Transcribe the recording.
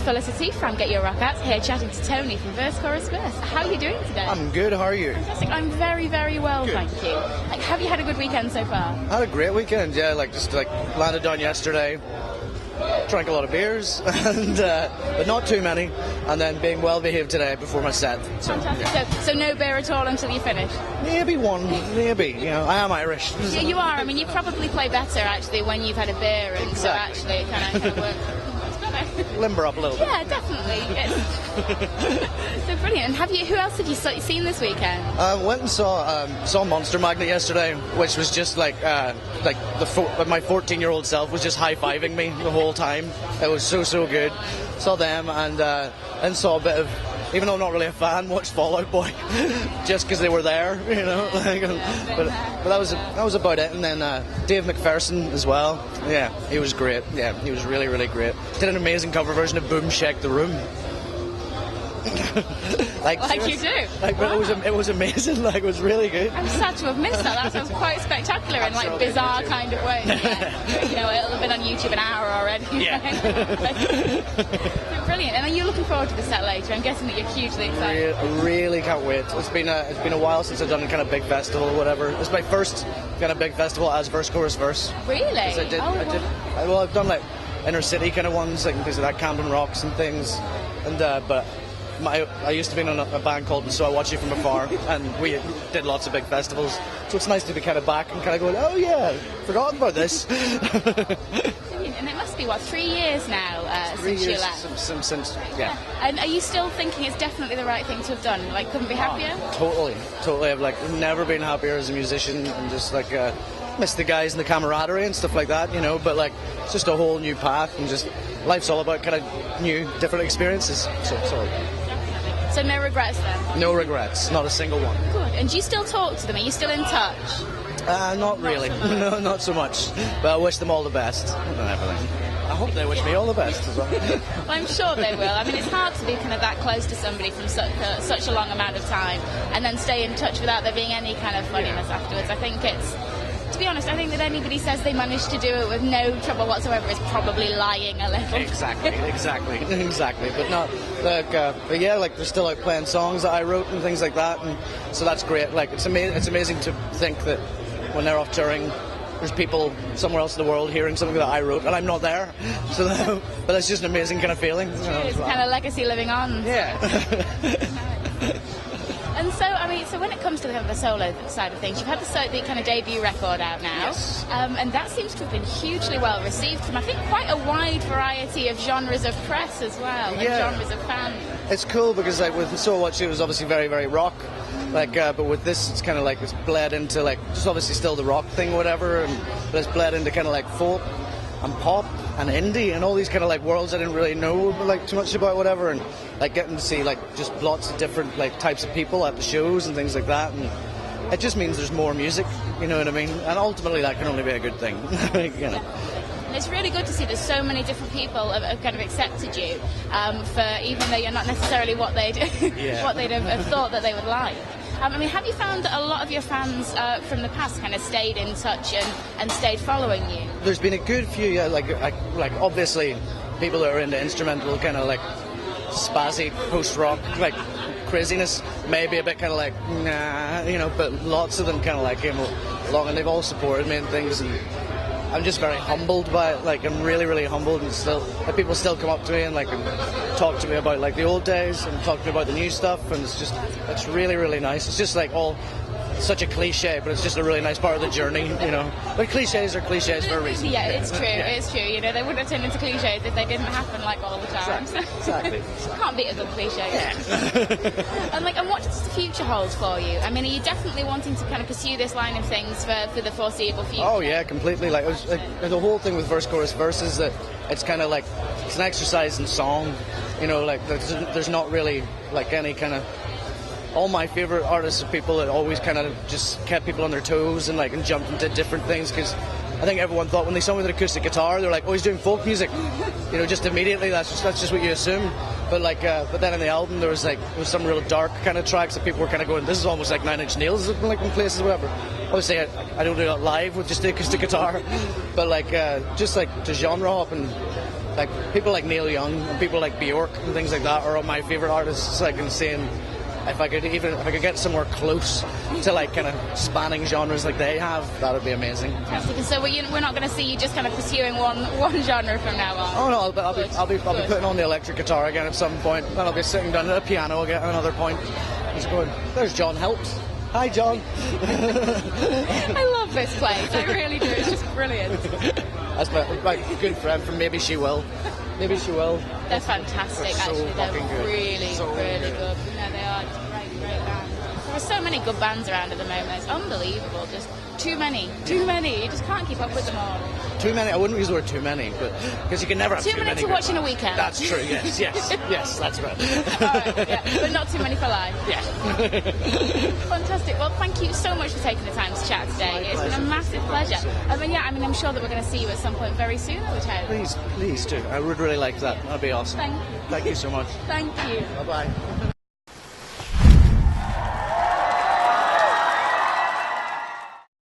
Felicity from GetYourRockOut here chatting to Tony from VerseChorusVerse. How are you doing today? I'm good, how are you? Fantastic, I'm very, very well, Good. thank you. Have you had a good weekend so far? I had a great weekend, yeah, just landed down yesterday, drank a lot of beers, and but not too many, and then being well behaved today before my set. So, Fantastic. yeah. So no beer at all until you finish? Maybe one, maybe, I am Irish. Yeah, you are. I mean, you probably play better actually when you've had a beer, and so actually it kind of works. Limber up a little bit. Yeah, definitely. So brilliant. And who else have you seen this weekend? I went and saw Monster Magnet yesterday, which was just my 14-year-old self was just high-fiving me the whole time. It was so good. Saw them and saw a bit of, even though I'm not really a fan, watched Fall Out Boy just because they were there, but that was about it. And then Dave McPherson as well. Yeah, he was great. Yeah, he was really, really great. Did an amazing cover version of Boom Shake the Room. like you do. But it was amazing. It was really good. I'm sad to have missed that. That sounds quite spectacular in bizarre kind of way. Yeah. It'll have been on YouTube an hour already. Yeah. Brilliant. And are you looking forward to the set later? I'm guessing that you're hugely excited. Really can't wait. It's been a while since I've done a kind of big festival or whatever. It's my first kind of big festival as VerseChorusVerse. Really? I've done inner city kind of ones, because of that Camden Rocks and things, and but. I used to be in a band called So I Watch You From Afar, and we did lots of big festivals, so it's nice to be kind of back and kind of going, oh yeah, forgotten about this. And it must be, 3 years now since you left? Since, yeah. And are you still thinking it's definitely the right thing to have done? Couldn't be happier? Totally. I've never been happier as a musician, and just miss the guys and the camaraderie and stuff like that, but it's just a whole new path, and just life's all about kind of new, different experiences. So no regrets then? No regrets, not a single one. Good. And do you still talk to them? Are you still in touch? Not really. No, not so much. But I wish them all the best and everything. I hope they wish me all the best as well. Well, I'm sure they will. I mean, it's hard to be kind of that close to somebody from such a long amount of time and then stay in touch without there being any kind of funniness afterwards. I think to be honest, I think that anybody says they managed to do it with no trouble whatsoever is probably lying a little. Exactly. But not but yeah, they're still out playing songs that I wrote and things like that, and so that's great. It's amazing to think that when they're off touring, there's people somewhere else in the world hearing something that I wrote, and I'm not there. So, but it's just an amazing kind of feeling. It's kind of legacy living on. Yeah. And so when it comes to the solo side of things, you've had the kind of debut record out now, yes. And that seems to have been hugely well received from, I think, quite a wide variety of genres of press as well, and genres of fans. It's cool because with So What You, it was obviously very, very rock, but with this it's kind of it's bled into just obviously still the rock thing or whatever, but it's bled into kind of folk and pop and indie and all these kind of worlds I didn't really know too much about, whatever, and getting to see just lots of different types of people at the shows and things like that, and it just means there's more music, you know what I mean, and ultimately that can only be a good thing. And it's really good to see that so many different people have kind of accepted you, for even though you're not necessarily what they'd have thought that they would like. Have you found that a lot of your fans from the past kind of stayed in touch and stayed following you? There's been a good few, yeah, obviously people that are into instrumental kind of spazzy post-rock craziness, maybe a bit kind of nah, but lots of them kind of came along, and they've all supported me and things, and I'm just very humbled by it. I'm really, really humbled, and still people still come up to me and and talk to me about the old days and talk to me about the new stuff, and it's really, really nice. It's just all such a cliche, but it's just a really nice part of the journey, But cliches are cliches for a reason. Yeah, it's true. It's true. They wouldn't have turned into cliches if they didn't happen all the time. Exactly. Can't beat a good cliche. Yeah. And what does the future hold for you? I mean, are you definitely wanting to kind of pursue this line of things for the foreseeable future? Oh yeah, completely. The whole thing with VerseChorusVerse is that it's kind of it's an exercise in song. There's not really any kind of. All my favourite artists are people that always kind of just kept people on their toes and and jumped into different things, because I think everyone thought when they saw me with an acoustic guitar, they're oh, he's doing folk music, just immediately that's just what you assume. But but then in the album there was some real dark kind of tracks that people were kind of going, this is almost like Nine Inch Nails in places or whatever. Obviously I don't do that live with just the acoustic guitar, but just to genre hop and like people like Neil Young and people like Bjork and things like that are all my favourite artists. So I can see if I could get somewhere close to like kind of spanning genres like they have, that would be amazing. Fantastic. And so we're not going to see you just kind of pursuing one genre from now on. Oh no, I'll be putting on the electric guitar again at some point. Then I'll be sitting down at a piano again at another point. Just going, there's John Helps. Hi, John. I love this place. I really do. It's just brilliant. That's my good friend from Maybe She Will. Maybe She Will. They're fantastic, actually. They're good. really good. You know, they are just great bands. There are so many good bands around at the moment. It's unbelievable. Just too many. You just can't keep up with them all. Too many. I wouldn't use the word too many, but because you can never have too many to watch in a weekend. That's true. Yes, that's right. All right, yeah, but not too many for life. Yeah. Fantastic. Well, thank you so much for taking the time to chat today. It's been a massive pleasure. I'm sure that we're going to see you at some point very soon, I would hope. Please do. I would really like that. That'd be awesome. Thank you. Thank you so much. Thank you. Bye-bye.